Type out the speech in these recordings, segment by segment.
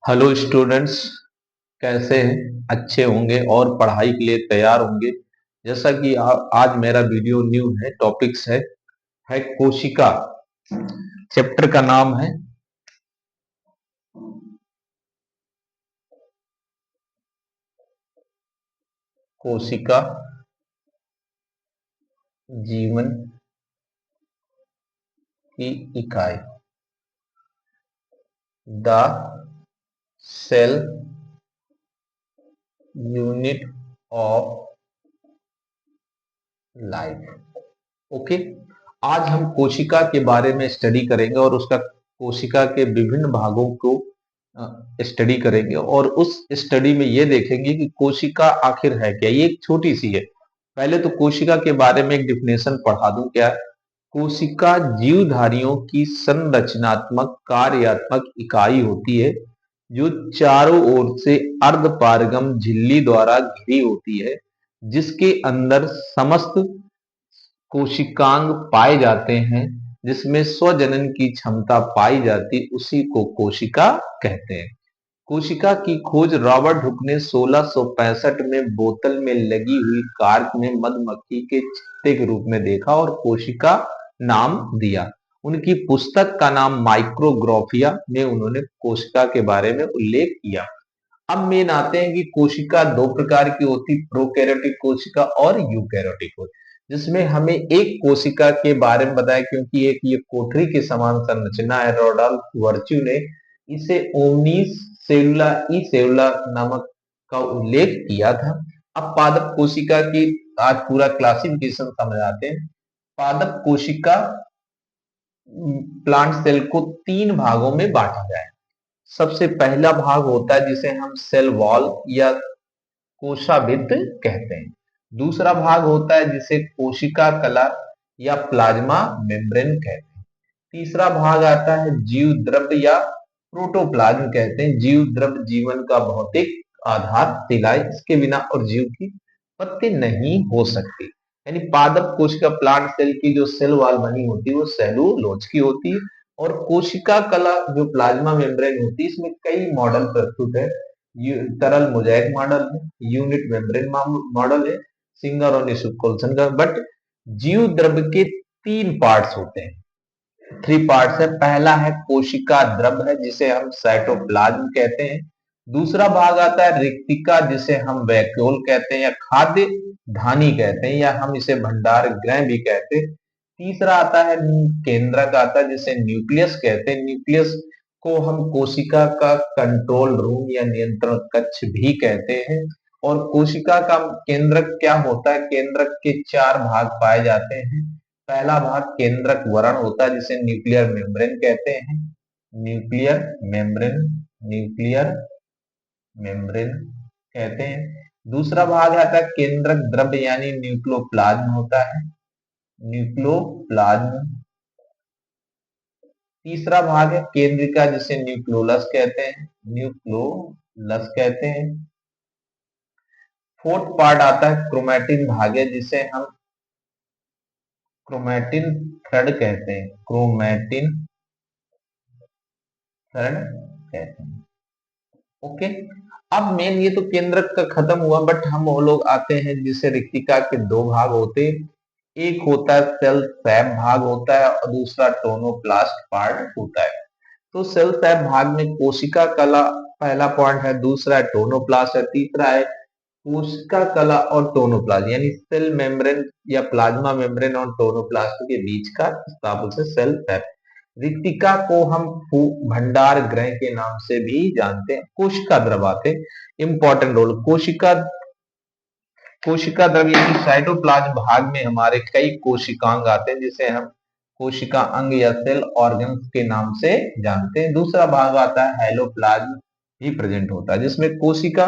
Hello students, कैसे हैं? अच्छे होंगे और पढ़ाई के लिए तैयार होंगे। जैसा कि आज मेरा वीडियो न्यू है, टॉपिक्स है कोशिका। चैप्टर का नाम है कोशिका जीवन की इकाई। The cell unit of life. Okay, आज हम कोशिका के बारे में स्टडी करेंगे और उसका कोशिका के विभिन्न भागों को स्टडी करेंगे और उस स्टडी में ये देखेंगे कि कोशिका आखिर है क्या। ये एक छोटी सी है। पहले तो कोशिका के बारे में एक डिफिनेशन पढ़ा दूं। क्या है? कोशिका जीवधारियों की संरचनात्मक कार्यात्मक इकाई होती है जो चारों ओर से अर्धपारगम झिल्ली द्वारा घिरी होती है, जिसके अंदर समस्त कोशिकांग पाए जाते हैं, जिसमें स्वजनन की क्षमता पाई जाती, उसी को कोशिका कहते हैं। कोशिका की खोज रॉबर्ट हुक ने 1665 में बोतल में लगी हुई कार्क में मधुमक्खी के छत्ते के रूप में देखा और कोशिका नाम दिया। उनकी पुस्तक का नाम माइक्रोग्राफिया में उन्होंने कोशिका के बारे में उल्लेख किया। अब मेन आते हैं कि कोशिका दो प्रकार की होती, प्रोकैरियोटिक कोशिका और यूकैरियोटिक कोशिका, जिसमें हमें एक कोशिका के बारे में बताया, क्योंकि एक ये कोठरी के समान संरचना है। रोडोल्फ वर्च्यू ने इसे ओमनीस सेलुला ई सेलुला नामक का उल्लेख किया था। अब पादप कोशिका की आज पूरा क्लासिफिकेशन समझ आते हैं। पादप कोशिका प्लांट सेल को तीन भागों में बांटा जाए। सबसे पहला भाग होता है जिसे हम सेल वॉल या कोशाभित्त कहते हैं। दूसरा भाग होता है जिसे कोशिका कला या प्लाज्मा मेम्ब्रेन कहते हैं। तीसरा भाग आता है जीव द्रव्य या प्रोटोप्लाज्म कहते हैं। जीव द्रव्य जीवन का भौतिक आधार सिलाए, इसके बिना और जीव की उत्पत्ति नहीं हो सकती। यानी पादप कोशिका प्लांट सेल की जो सेल वॉल बनी होती है वो सेलुलोज की होती है, और कोशिका कला जो प्लाज्मा मेम्ब्रेन होती है, इसमें कई मॉडल प्रस्तुत है। तरल मोजाइक मॉडल है, यूनिट मेम्ब्रेन मॉडल है, सिंगर और निशुल्कोल्सन का। बट जीव द्रव्य के तीन पार्ट्स होते हैं, थ्री पार्ट्स है। पहला है कोशिका द्रव्य है, जिसे हम साइटोप्लाज्म कहते हैं। दूसरा भाग आता है रिक्तिका, जिसे हम वैक्यूल कहते हैं या खाद्य धानी कहते हैं, या हम इसे भंडार गृह भी कहते हैं। तीसरा आता है केंद्रक आता है, जिसे न्यूक्लियस कहते हैं। न्यूक्लियस को हम कोशिका का कंट्रोल रूम या नियंत्रण कक्ष भी कहते हैं। और कोशिका का केंद्रक क्या होता है? केंद्रक के चार भाग पाए जाते हैं। पहला भाग केंद्रक वरण होता है, जिसे न्यूक्लियर मेम्ब्रेन कहते हैं। न्यूक्लियर मेम्ब्रेन, न्यूक्लियर मेम्ब्रेन कहते हैं। दूसरा भाग आता है केंद्रक द्रव्य यानी न्यूक्लियोप्लाज्म होता है, न्यूक्लियोप्लाज्म। तीसरा भाग है केंद्रिका, जिसे न्यूक्लियोलस कहते हैं, न्यूक्लियोलस कहते हैं। फोर्थ पार्ट आता है क्रोमैटिन भाग है, जिसे हम क्रोमैटिन थ्रेड कहते हैं, क्रोमैटिन थ्रेड कहते हैं। ओके, अब मेन ये तो केंद्रक का खत्म हुआ, बट हम वो लोग आते हैं जिसे रिक्तिका के दो भाग होते हैं। एक होता है सेल सैप भाग होता है और दूसरा टोनोप्लास्ट पार्ट होता है। तो सेल सैप भाग में कोशिका कला पहला पॉइंट है, दूसरा है टोनोप्लास्ट है, तीसरा है कोशिका कला और टोनोप्लाज्म, यानी सेल मेम्ब्रेन या प्लाज्मा मेम्ब्रेन और टोनोप्लास्ट के बीच का स्थापक से सेल सैप। रिक्तिका को हम भंडार गृह के नाम से भी जानते हैं। कोशिका द्रवाते इंपॉर्टेंट रोल। कोशिका द्रव्य यानी साइटोप्लाज्म भाग में हमारे कई कोशिकांग आते हैं, जिसे हम कोशिका अंग या सेल ऑर्गन्स के नाम से जानते हैं। दूसरा भाग आता है हेलोप्लाज्म भी प्रेजेंट होता है, जिसमें कोशिका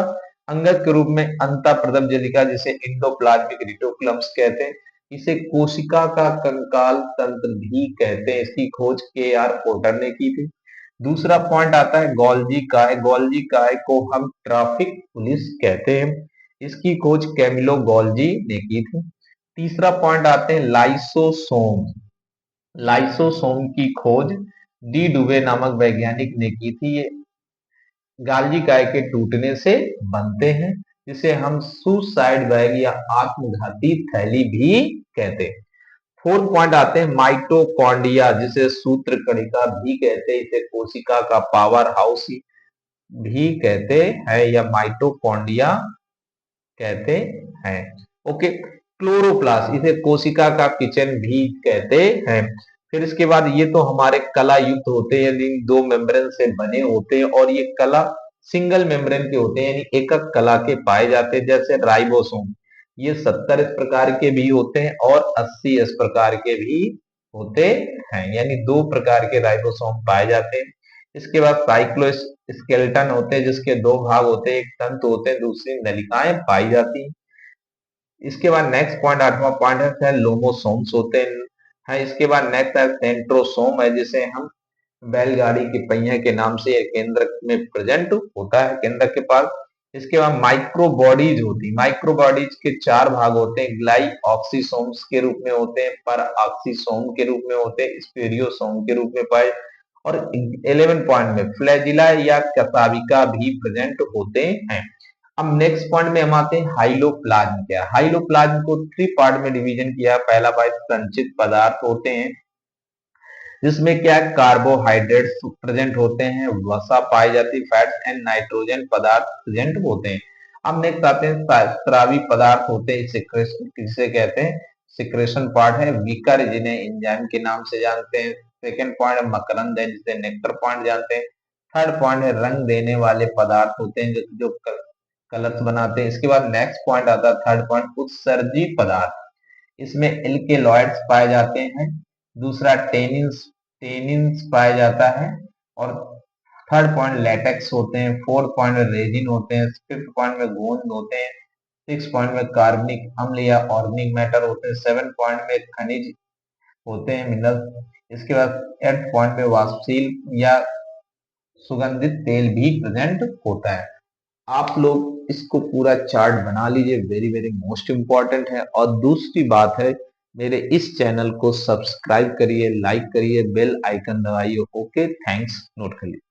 अंगक के रूप में अंतःप्रदम जलिका, जिसे इंडोप्लाज्मिक रेटिकुलम्स कहते हैं। इसे कोशिका का कंकाल तंत्र भी कहते हैं। इसकी खोज के.आर. पोर्टर ने की थी। दूसरा पॉइंट आता है गोल्जी काय। गोल्जी काय को हम ट्रैफिक पुलिस कहते हैं। इसकी खोज कैमिलो गोल्जी ने की थी। तीसरा पॉइंट आते हैं लाइसोसोम। लाइसोसोम की खोज डी डुवे नामक वैज्ञानिक ने की थी। गाल्जी काय के टूटने से बनते हैं, जिसे हम सुसाइड बैग या आत्मघाती थैली भी कहते हैं। फोर्थ पॉइंट आते हैं माइटोकॉन्ड्रिया, जिसे सूत्र कणिका भी कहते हैं, इसे कोशिका का पावर हाउस भी कहते हैं या माइटोकॉन्ड्रिया कहते हैं। ओके, क्लोरोप्लास्ट, इसे कोशिका का किचन भी कहते हैं। फिर इसके बाद ये तो हमारे कला युक्त होते हैं, यानी दो मेम्ब्रेन से बने होते हैं, और ये कला सिंगल मेम्ब्रेन के होते हैं, यानी एकक कला के पाए जाते हैं। जैसे राइबोसोम, ये 70 इस प्रकार के भी होते हैं और 80 इस प्रकार के भी होते हैं, यानी दो प्रकार के राइबोसोम पाए जाते हैं। इसके बाद साइक्लोस्केलेटन होते हैं, जिसके दो भाग होते हैं, एक तंतु होते हैं, दूसरी नलिकाएं पाई जाती हैं। इसके बाद नेक्स्ट पॉइंट, 8वां पॉइंट है लोमोसोम्स होते हैं। है इसके बाद नेक्स्ट है सेंट्रोसोम, है जिसे हम बैलगाड़ी के पहिए के नाम से केंद्र में प्रेजेंट होता है, केंद्र के पास। इसके बाद माइक्रो बॉडीज होती है, माइक्रो बॉडीज के चार भाग होते हैं, ग्लाई ऑक्सीसोम्स के रूप में होते हैं, पर ऑक्सीसोम के रूप में होते हैं, स्पेरियोसोम के रूप में पाए, और 11 पॉइंट में फ्लैजिला या कसाविका भी प्रेजेंट होते हैं। अब नेक्स्ट पॉइंट में हम आते हैं हाइलोप्लाज्म। क्या हाइलोप्लाज्म को 3 पार्ट में डिवीजन किया। पहला पार्ट संचित पदार्थ होते हैं, जिसमें क्या कार्बोहाइड्रेट्स प्रेजेंट होते हैं, वसा पाई जाती, फैट्स एंड नाइट्रोजन पदार्थ प्रेजेंट होते हैं। अब नेक्स्ट आते हैं स्रावी पदार्थ होते हैं, सिक्रेशन किसे कहते हैं, सिक्रेशन पार्ट है, विकर जिन्हें एंजाइम के नाम से जानते हैं। सेकेंड पॉइंट है मकरंद, है जिसे नेक्टर पॉइंट जानते हैं। थर्ड पॉइंट है रंग देने वाले पदार्थ होते हैं, जो कलर्स बनाते हैं। इसके बाद नेक्स्ट पॉइंट आता है थर्ड पॉइंट, उत्सर्जी पदार्थ, इसमें एल्केलॉइड्स पाए जाते हैं। दूसरा टेनिन्स टेनिन्स पाया जाता है, और थर्ड पॉइंट लेटेक्स होते हैं। फोर्थ पॉइंट में रेजिन होते हैं। फिफ्थ पॉइंट में गोंद होते हैं। सिक्स पॉइंट में कार्बनिक अम्ल या ऑर्गेनिक मैटर होते हैं। सेवन पॉइंट में खनिज होते हैं, मिनरल। इसके बाद एट पॉइंट में वाष्पशील या सुगंधित तेल भी प्रेजेंट होता है। आप लोग इसको पूरा चार्ट बना लीजिए, वेरी वेरी मोस्ट इंपॉर्टेंट है। और दूसरी बात है, मेरे इस चैनल को सब्सक्राइब करिए, लाइक करिए, बेल आइकन दबाइए। ओके, थैंक्स, नोट कर लीजिए।